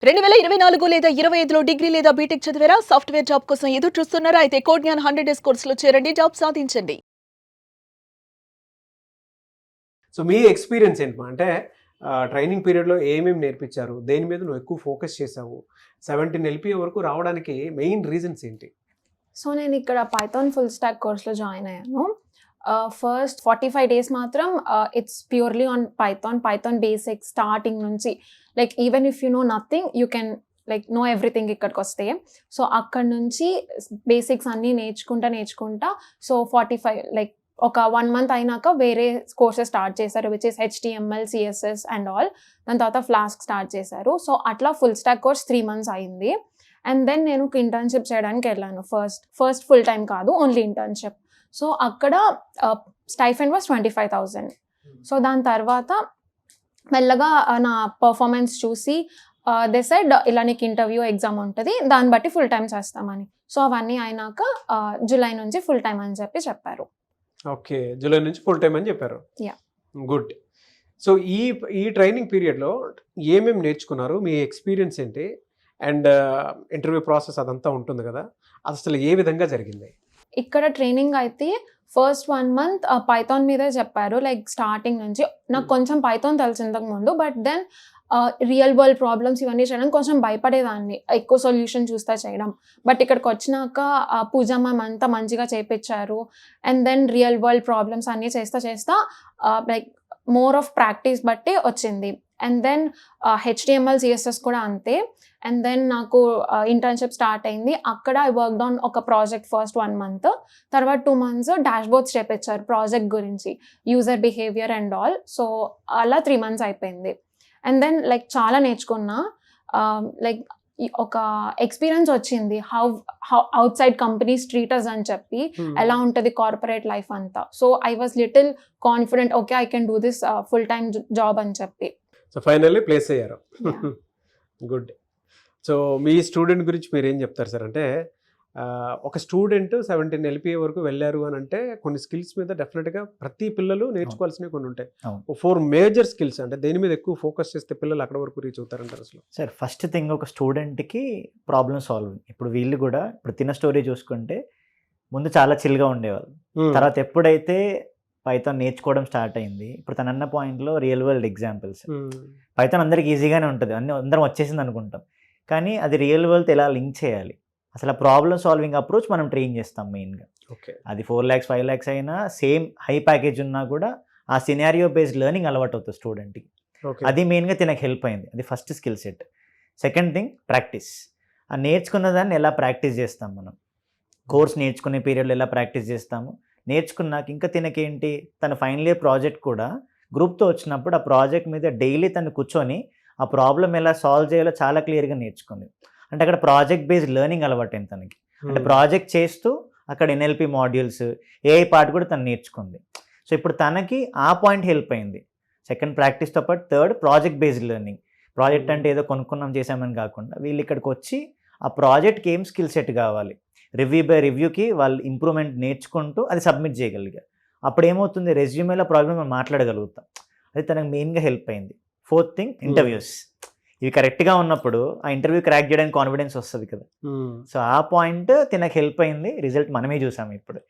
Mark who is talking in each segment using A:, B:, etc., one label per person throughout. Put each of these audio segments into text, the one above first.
A: 2024 లేదా 25లో డిగ్రీ లేదా బీటెక్ చదివారా? సాఫ్ట్‌వేర్ జాబ్ కోసం ఎదురు చూస్తున్నారా? అయితే కోడ్‌జ్ఞాన్ 100 డేస్ కోర్సులో చేరండి. జాబ్ సాధించండి.
B: సో మీ ఎక్స్‌పీరియన్స్ ఏంటి మా? అంటే ట్రైనింగ్ పీరియడ్‌లో ఏమేమి నేర్పించారు? దేని మీద నువ్వు ఎక్కువ ఫోకస్ చేసావు? 17 ఎల్‌పీఏ వరకు రావడానికి మెయిన్ రీజన్స్ ఏంటి?
C: సో నేను ఇక్కడ పైథాన్ ఫుల్ స్టాక్ కోర్స్‌లో జాయిన్ అయ్యాను. ఫస్ట్ 45 డేస్ మాత్రం it's purely on python basics starting నుంచి. Like even if you know nothing you can know everything ఇక్కడికొస్తే. సో అక్కడి నుంచి బేసిక్స్ అన్నీ నేర్చుకుంటా సో 45 ఒక 1 మంత్ అయినాక వేరే కోర్సెస్ స్టార్ట్ చేశారు which is HTML, CSS and all. దాని తర్వాత ఫ్లాస్క్ స్టార్ట్ చేశారు. సో అట్లా ఫుల్ స్టాక్ కోర్స్ 3 మంత్స్ అయింది. అండ్ దెన్ నేను ఇంటర్న్షిప్ చేయడానికి వెళ్ళాను. ఫస్ట్ ఫుల్ టైం కాదు, ఓన్లీ ఇంటర్న్షిప్. సో అక్కడ స్టైఫండ్ వాస్ 25,000. సో దాని తర్వాత మెల్లగా నా పర్ఫార్మెన్స్ చూసి దే సెడ్ ఇలా నీకు ఇంటర్వ్యూ ఎగ్జామ్ ఉంటుంది, దాన్ని బట్టి ఫుల్ టైం చేస్తామని. సో అవన్నీ అయినాక జూలై నుంచి ఫుల్ టైం అని చెప్పారు.
B: ఓకే, జూలై నుంచి ఫుల్ టైం అని చెప్పారు.
C: Yeah,
B: good. సో ఈ ట్రైనింగ్ పీరియడ్‌లో ఏమేమి నేర్చుకున్నారు? మీ ఎక్స్‌పీరియన్స్ ఏంటి? అండ్ ఇంటర్వ్యూ ప్రాసెస్ అదంతా ఉంటుంది కదా, అసలు ఏ విధంగా జరిగింది?
C: ఇక్కడ ట్రైనింగ్ అయితే ఫస్ట్ 1 మంత్ పైథాన్ మీదే చెప్పారు. స్టార్టింగ్ నుంచి నాకు కొంచెం పైథాన్ తెలుసు ఇంతకు ముందు, but then real world problems ఇవన్నీ చేయడానికి కొంచెం భయపడేదాన్ని, ఎక్కువ సొల్యూషన్ చూస్తా చేయడం. బట్ ఇక్కడికి వచ్చినాక పూజా మ్యామ్ అంతా మంచిగా చేపించారు. And then real world problems అన్నీ చేస్తా మోర్ ఆఫ్ ప్రాక్టీస్ బట్టి వచ్చింది. అండ్ దెన్ HTML, CSS కూడా అంతే. అండ్ దెన్ నాకు ఇంటర్న్షిప్ స్టార్ట్ అయింది. అక్కడ ఐ వర్క్డ్ ఆన్ ఒక ప్రాజెక్ట్ ఫస్ట్ 1 మంత్. తర్వాత 2 మంత్స్ డాష్ బోర్డ్స్ చేపించారు ప్రాజెక్ట్ గురించి, user behaviour and all. So అలా 3 మంత్స్ అయిపోయింది. అండ్ దెన్ చాలా నేర్చుకున్నా. ఒక ఎక్స్పీరియన్స్ వచ్చింది how outside companies treat us అని చెప్పి, ఎలా ఉంటుంది కార్పొరేట్ లైఫ్ అంతా. So I was little confident, okay I can do this full time job అని చెప్పి.
B: సో ఫైనల్లీ ప్లేస్ అయ్యారు. గుడ్. సో మీ స్టూడెంట్ గురించి మీరు ఏం చెప్తారు సార్? అంటే ఒక స్టూడెంట్ 17 ఎల్‌పీఏ వరకు వెళ్ళారు అని అంటే కొన్ని స్కిల్స్ మీద డెఫినెట్గా ప్రతి పిల్లలు నేర్చుకోవాల్సినవి కొన్ని ఉంటాయి. 4 మేజర్ స్కిల్స్, అంటే దేని మీద ఎక్కువ ఫోకస్ చేస్తే పిల్లలు అక్కడ వరకు రీచ్ అవుతారంటారు అసలు?
D: సార్ ఫస్ట్ థింగ్, ఒక స్టూడెంట్కి ప్రాబ్లమ్ సాల్వింగ్. ఇప్పుడు వీళ్ళు కూడా ఇప్పుడు తిన్న స్టోరీ చూసుకుంటే ముందు చాలా చిల్గా ఉండేవాళ్ళు. తర్వాత ఎప్పుడైతే పైథాన్ నేర్చుకోవడం స్టార్ట్ అయింది, ఇప్పుడు తన అన్న పాయింట్లో రియల్ వరల్డ్ ఎగ్జాంపుల్స్. పైథాన్ అందరికి ఈజీగానే ఉంటుంది, అందరం వచ్చేసింది అనుకుంటాం, కానీ అది రియల్ వరల్డ్ ఎలా లింక్ చేయాలి, అసలు ఆ ప్రాబ్లమ్ సాల్వింగ్ అప్రోచ్ మనం ట్రైన్ చేస్తాం మెయిన్గా.
B: ఓకే,
D: అది 4 lakhs 5 lakhs అయినా సేమ్ హై ప్యాకేజ్ ఉన్నా కూడా ఆ సినారియో బేస్డ్ లెర్నింగ్ అలవాటు అవుతుంది స్టూడెంట్కి. అది మెయిన్గా తినకు హెల్ప్ అయింది. అది first skill set. Second thing practice. ఆ నేర్చుకున్న దాన్ని ఎలా ప్రాక్టీస్ చేస్తాం మనం, కోర్స్ నేర్చుకునే పీరియడ్లో ఎలా ప్రాక్టీస్ చేస్తాము. నేర్చుకున్నాక ఇంకా తినకేంటి, తన ఫైనల్ ఇయర్ ప్రాజెక్ట్ కూడా గ్రూప్తో వచ్చినప్పుడు ఆ ప్రాజెక్ట్ మీద డైలీ తను కూర్చొని ఆ ప్రాబ్లం ఎలా సాల్వ్ చేయాలో చాలా క్లియర్గా నేర్చుకుంది. అంటే అక్కడ ప్రాజెక్ట్ బేస్డ్ లెర్నింగ్ అలవాటైంది తనకి. అంటే ప్రాజెక్ట్ చేస్తూ అక్కడ NLP మాడ్యూల్స్, AI పార్ట్ కూడా తను నేర్చుకుంది. సో ఇప్పుడు తనకి ఆ పాయింట్ హెల్ప్ అయింది. సెకండ్ ప్రాక్టీస్తో పాటు third project based learning. Project అంటే ఏదో కొనుక్కున్నాం చేసామని కాకుండా వీళ్ళు ఇక్కడికి వచ్చి ఆ ప్రాజెక్ట్కి ఏం స్కిల్ సెట్ కావాలి, రివ్యూ బై రివ్యూకి వాళ్ళు ఇంప్రూవ్మెంట్ నేర్చుకుంటూ అది సబ్మిట్ చేయగలిగారు. అప్పుడు ఏమవుతుంది, రెజ్యూమేలో ప్రాబ్లమ్ మనం మాట్లాడగలుగుతాం. అది తనకు మెయిన్గా హెల్ప్ అయింది. Fourth thing interviews. ఇవి కరెక్ట్గా ఉన్నప్పుడు ఆ ఇంటర్వ్యూ క్రాక్ చేయడానికి కాన్ఫిడెన్స్ వస్తుంది కదా. సో ఆ పాయింట్ తినకు హెల్ప్ అయింది. రిజల్ట్ మనమే చూసాము ఇప్పుడు.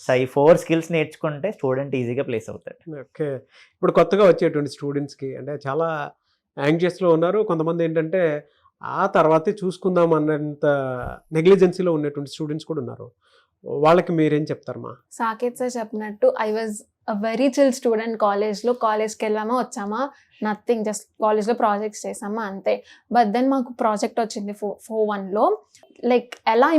D: సో ఈ 4 స్కిల్స్ నేర్చుకుంటే స్టూడెంట్ ఈజీగా ప్లేస్ అవుతాడు.
B: ఓకే, ఇప్పుడు కొత్తగా వచ్చేటువంటి స్టూడెంట్స్కి అంటే చాలా యాంగ్జియస్లో ఉన్నారు. కొంతమంది ఏంటంటే ఆ తర్వాతే చూసుకుందాం అన్నంత నెగ్లిజెన్సీలో ఉన్నటువంటి స్టూడెంట్స్ కూడా ఉన్నారు. వాళ్ళకి మీరేం చెప్తారమ్మా?
C: సాకేత్ సార్ చెప్పినట్టు I was very chill student. కాలేజ్కి వెళ్ళామా వచ్చామా, నథింగ్, జస్ట్ కాలేజ్లో ప్రాజెక్ట్స్ చేసామా అంతే. బట్ దెన్ మాకు ప్రాజెక్ట్ వచ్చింది 4-1లో. ఎలా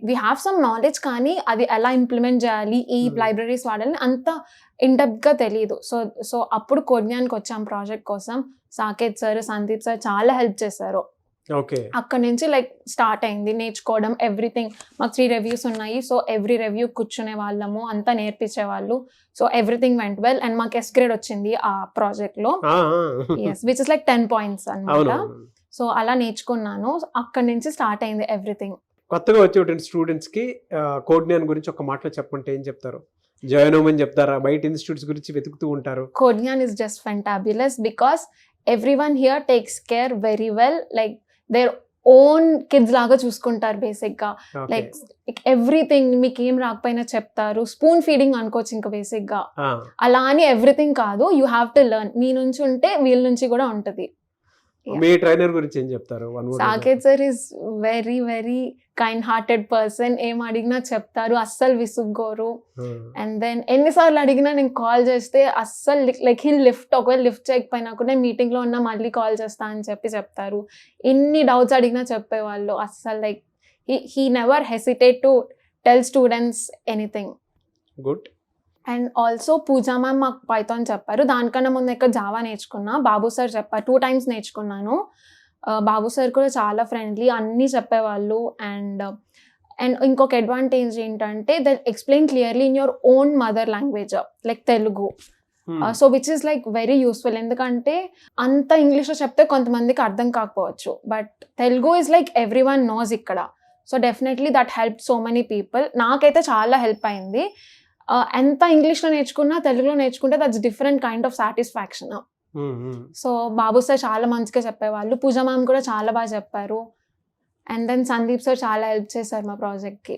C: వీ హ్యావ్ సమ్ నాలెడ్జ్, కానీ అది ఎలా ఇంప్లిమెంట్ చేయాలి, ఈ లైబ్రరీస్ వాడాలని అంత ఇన్డెప్త్గా తెలియదు. సో అప్పుడు కోడ్‌జ్ఞాన్కి వచ్చాం ప్రాజెక్ట్ కోసం. సాకేత్ సార్, సందీప్ సార్ చాలా హెల్ప్ చేశారు.
B: ఓకే,
C: అక్కడ నుంచి స్టార్ట్ అయింది నేర్చుకోవడం ఎవ్రీథింగ్. మాకు 3 రివ్యూస్ ఉన్నాయి. సో ఎవ్రీ రివ్యూ కూర్చునే వాళ్ళము, అంతా నేర్పించేవాళ్ళు. So everything went well. And మాకు S గ్రేడ్ వచ్చింది ఆ ప్రాజెక్ట్లో. విచ్ ఇస్ 10 points అన్నమాట. సో అలా నేర్చుకున్నాను. అక్కడి నుంచి స్టార్ట్ అయింది ఎవ్రీథింగ్.
B: కొత్తగా వచ్చేటువంటి స్టూడెంట్స్కి కోడ్‌జ్ఞాన్ గురించి ఒక మాటలో చెప్పమంటే ఏం చెప్తారు? జాయిన్ అవ్వమని చెప్తారా? బయట ఇన్స్టిట్యూట్స్ గురించి వెతుకుతూ ఉంటారు.
C: కోడ్‌జ్ఞాన్ is just fantabulous because everyone here takes care very well. Their own kids లాగా చూసుకుంటారు బేసిక్గా. లైక్ ఎవ్రీథింగ్ మీకు ఏం రాకపోయినా చెప్తారు. స్పూన్ ఫీడింగ్ అనుకోవచ్చు ఇంకా బేసిక్గా. అలా అని ఎవ్రీథింగ్ కాదు, యూ హ్యావ్ టు లెర్న్. మీ నుంచి ఉంటే వీళ్ళ నుంచి కూడా ఉంటుంది.
B: మీ ట్రైనర్ గురించి ఏం చెప్తారు?
C: Saketh sir is very very kind hearted person. ఏం అడిగినా చెప్తారు, అస్సలు విసుగ్గోరు. అండ్ దెన్ ఎన్నిసార్లు అడిగినా నేను కాల్ చేస్తే అస్సలు లైక్ హిల్ లిఫ్ట్, ఒకవేళ లిఫ్ట్ చేయకపోయినా కూడా మీటింగ్లో ఉన్నా మళ్ళీ కాల్ చేస్తా అని చెప్తారు. ఎన్ని డౌట్స్ అడిగినా చెప్పేవాళ్ళు. అస్సలు like he never hesitate to tell students anything.
B: Good.
C: And also Pooja ma'am మాకు పైథాన్ చెప్పారు. దానికన్నా ముందు ఇక్కడ జావా నేర్చుకున్నా. బాబు సార్ చెప్పారు, 2 times నేర్చుకున్నాను. బాబు సార్ కూడా చాలా ఫ్రెండ్లీ, అన్నీ చెప్పేవాళ్ళు. అండ్ ఇంకొక అడ్వాంటేజ్ ఏంటంటే they explain clearly in your own mother language like Telugu. So which is like very useful. ఎందుకంటే అంత ఇంగ్లీష్లో చెప్తే కొంతమందికి అర్థం కాకపోవచ్చు, but Telugu is like everyone knows ఇక్కడ. So definitely that help so many people. నాకైతే చాలా హెల్ప్ అయింది. ఎంత ఇంగ్లీష్లో నేర్చుకున్నా తెలుగులో నేర్చుకుంటే that's different kind of satisfaction. So Babu sir చాలా మంచిగా చెప్పేవాళ్ళు. పూజా మ్యామ్ కూడా చాలా బాగా చెప్పారు. అండ్ దెన్ సందీప్ సార్ చాలా హెల్ప్ చేశారు మా ప్రాజెక్ట్కి.